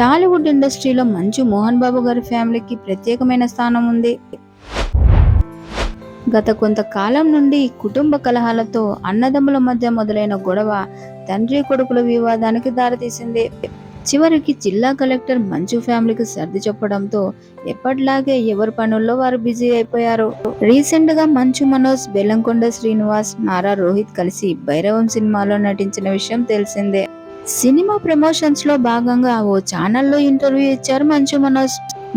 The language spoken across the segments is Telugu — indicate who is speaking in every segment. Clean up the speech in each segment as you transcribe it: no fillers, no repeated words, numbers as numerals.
Speaker 1: టాలీవుడ్ ఇండస్ట్రీలో మంచు మోహన్ బాబు గారి ఫ్యామిలీకి ప్రత్యేకమైన స్థానం ఉంది. గత కొంతకాలం నుండి కుటుంబ కలహాలతో అన్నదమ్ముల మధ్య మొదలైన గొడవ తండ్రి కొడుకుల వివాదానికి దారితీసింది. చివరికి జిల్లా కలెక్టర్ మంచు ఫ్యామిలీకి సర్ది చెప్పడంతో ఎప్పటిలాగే ఎవరి పనుల్లో వారు బిజీ అయిపోయారు. రీసెంట్ గా మంచు మనోజ్, బెల్లంకొండ శ్రీనివాస్, నారా రోహిత్ కలిసి భైరవం సినిమాలో నటించిన విషయం తెలిసిందే. సినిమా ప్రమోషన్స్ లో భాగంగా ఓ ఛానల్లో ఇంటర్వ్యూ ఇచ్చారు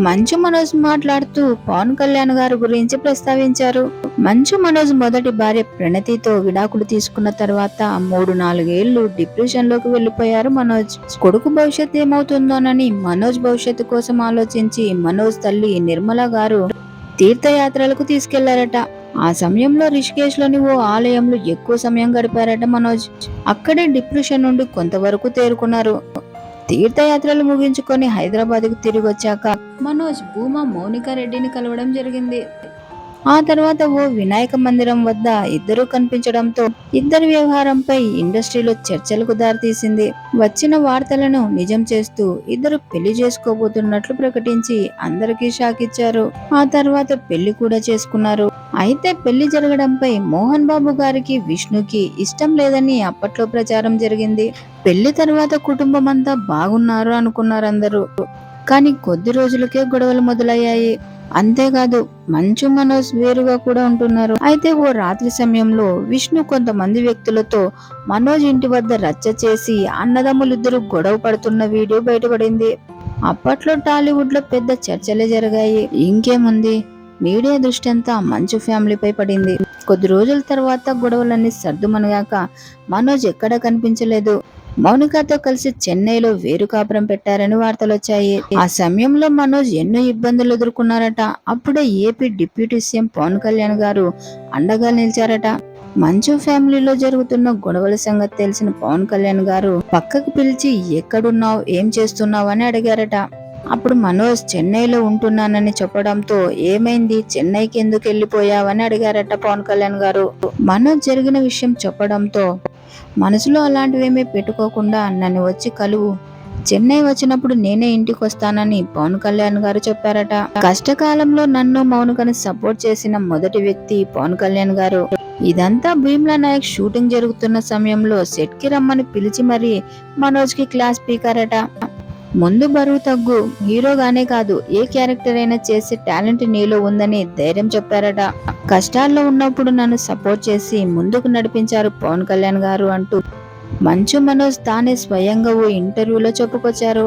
Speaker 1: మంచు మనోజ్ మాట్లాడుతూ పవన్ కళ్యాణ్ గారి గురించి ప్రస్తావించారు. మంచు మనోజ్ మొదటి భార్య ప్రణతితో విడాకులు తీసుకున్న తర్వాత 3-4 ఏళ్లు డిప్రెషన్ లోకి వెళ్లిపోయారు మనోజ్. కొడుకు భవిష్యత్తు ఏమవుతుందోనని మనోజ్ భవిష్యత్తు కోసం ఆలోచించి మనోజ్ తల్లి నిర్మల గారు తీర్థయాత్రలకు తీసుకెళ్లారట. ఆ సమయంలో రిషికేశ్ లోని ఓ ఆలయంలో ఎక్కువ సమయం గడిపారట మనోజ్. అక్కడే డిప్రెషన్ నుండి కొంతవరకు తేరుకున్నారు. తీర్థయాత్రలు ముగించుకొని హైదరాబాద్కు తిరిగి వచ్చాక మనోజ్ భూమా మౌనికా రెడ్డిని కలవడం జరిగింది. ఆ తర్వాత ఓ వినాయక మందిరం వద్ద ఇద్దరు కనిపించడంతో ఇద్దరి వ్యవహారంపై ఇండస్ట్రీలో చర్చలకు దారితీసింది. వచ్చిన వార్తలను నిజం చేస్తూ ఇద్దరు పెళ్లి చేసుకోబోతున్నట్లు ప్రకటించి అందరికీ షాక్ ఇచ్చారు. ఆ తర్వాత పెళ్లి కూడా చేసుకున్నారు. అయితే పెళ్లి జరగడంపై మోహన్ బాబు గారికి, విష్ణుకి ఇష్టం లేదని అప్పట్లో ప్రచారం జరిగింది. పెళ్లి తర్వాత కుటుంబం అంతా బాగున్నారు అనుకున్నారు అందరూ. కానీ కొద్ది రోజులకే గొడవలు మొదలయ్యాయి. అంతేకాదు మంచు మనోజ్ వేరుగా కూడా ఉంటున్నారు. అయితే ఓ రాత్రి సమయంలో విష్ణు కొంతమంది వ్యక్తులతో మనోజ్ ఇంటి వద్ద రచ్చ చేసి అన్నదమ్ములిద్దరూ గొడవ పడుతున్న వీడియో బయటపడింది. అప్పట్లో టాలీవుడ్ లో పెద్ద చర్చలే జరిగాయి. ఇంకేముంది, మీడియా దృష్టి అంతా మంచు ఫ్యామిలీపై పడింది. కొద్ది రోజుల తర్వాత గొడవలన్నీ సర్దుమనగాక మనోజ్ ఎక్కడా కనిపించలేదు. మౌనికతో కలిసి చెన్నైలో వేరు కాపురం పెట్టారని వార్తలొచ్చాయి. ఆ సమయంలో మనోజ్ ఎన్నో ఇబ్బందులు ఎదుర్కొన్నారట. అప్పుడే AP deputy CM Pawan Kalyan garu అండగా నిలిచారట. మంచు ఫ్యామిలీలో జరుగుతున్న గొడవల సంగతి తెలిసిన పవన్ కళ్యాణ్ గారు పక్కకు పిలిచి ఎక్కడున్నావు, ఏం చేస్తున్నావు అని అడిగారట. అప్పుడు మనోజ్ చెన్నైలో ఉంటున్నానని చెప్పడంతో ఏమైంది, చెన్నైకి ఎందుకు వెళ్ళిపోయావని అడిగారట పవన్ కళ్యాణ్ గారు. మనోజ్ జరిగిన విషయం చెప్పడంతో మనసులో అలాంటివేమీ పెట్టుకోకుండా నన్ను వచ్చి కలువు, చెన్నై వచ్చినప్పుడు నేనే ఇంటికి వస్తానని పవన్ కళ్యాణ్ గారు చెప్పారట. కష్టకాలంలో నన్ను మౌనికను సపోర్ట్ చేసిన మొదటి వ్యక్తి పవన్ కళ్యాణ్ గారు. ఇదంతా భీమ్లా నాయక్ షూటింగ్ జరుగుతున్న సమయంలో సెట్ కి రమ్మని పిలిచి మరీ మనోజ్ కి క్లాస్ పీకారట. ముందు బరువు తగ్గు, హీరోగానే కాదు ఏ క్యారెక్టర్ అయినా చేసే టాలెంట్ నీలో ఉందని ధైర్యం చెప్పారట. కష్టాల్లో ఉన్నప్పుడు నన్ను సపోర్ట్ చేసి ముందుకు నడిపించారు పవన్ కళ్యాణ్ గారు అంటూ మంచు మనోజ్ తానే స్వయంగా ఓ ఇంటర్వ్యూలో చెప్పుకొచ్చారు.